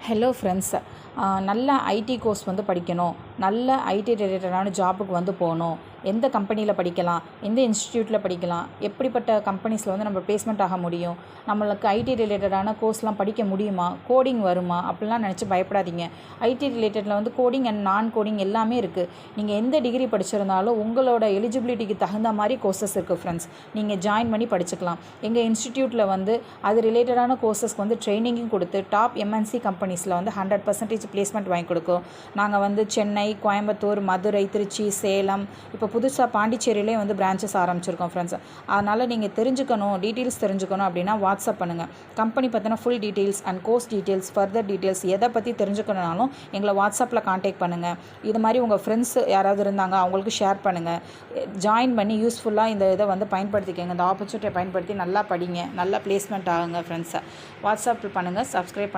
Hello friends, நல்ல ID course வந்து படிக்கணும், நல்ல ஐடி ரிலேட்டடான ஜாபுக்கு வந்து போகணும். எந்த கம்பெனியில் படிக்கலாம், எந்த இன்ஸ்டிடியூட்டில் படிக்கலாம், எப்படிப்பட்ட கம்பெனிஸில் வந்து நம்ம பிளேஸ்மெண்ட் ஆக முடியும், நம்மளுக்கு ஐடி ரிலேட்டடான கோர்ஸ்லாம் படிக்க முடியுமா, கோடிங் வருமா அப்படிலாம் நினச்சி பயப்படாதீங்க. ஐடி ரிலேட்டடில் வந்து கோடிங் அண்ட் நான் கோடிங் எல்லாமே இருக்குது. நீங்கள் எந்த டிகிரி படிச்சிருந்தாலும் உங்களோட எலிஜிபிலிட்டிக்கு தகுந்த மாதிரி கோர்சஸ் இருக்குது ஃப்ரெண்ட்ஸ். நீங்கள் ஜாயின் பண்ணி படிச்சுக்கலாம். எங்கள் இன்ஸ்டிடியூட்டில் வந்து அது ரிலேட்டடான கோர்சஸ்க்கு வந்து ட்ரைனிங்கும் கொடுத்து டாப் எம்என்சி கம்பெனிஸில் வந்து 100% பிளேஸ்மெண்ட் வாங்கி கொடுக்கும். நாங்கள் வந்து சென்னை, கோயம்புத்தூர், மதுரை, திருச்சி, சேலம், இப்போ புதுசாக பாண்டிச்சேரியிலே வந்து பிரான்ச்சஸ் ஆரம்பிச்சிருக்கோம் ஃப்ரெண்ட்ஸ். அதனால் நீங்கள் டீட்டெயில்ஸ் தெரிஞ்சுக்கணும் அப்படின்னா வாட்ஸ்அப் பண்ணுங்கள். கம்பெனி பற்றின full details and course details, further details எதை பற்றி தெரிஞ்சுக்கணுனாலும் எங்களை வாட்ஸ்அப்பில் காண்டாக்ட் பண்ணுங்கள். இது மாதிரி உங்கள் ஃப்ரெண்ட்ஸ் யாராவது இருந்தாங்க அவங்களுக்கு ஷேர் பண்ணுங்கள். ஜாயின் பண்ணி யூஸ்ஃபுல்லாக இந்த இதை வந்து பயன்படுத்திக்கங்க. இந்த ஆப்பர்ச்சுனிட்டியை பயன்படுத்தி நல்லா படிங்க, நல்லா பிளேஸ்மெண்ட் ஆகுங்க ஃப்ரெண்ட்ஸை. வாட்ஸ்அப்பில் பண்ணுங்கள், சப்ஸ்கிரைப்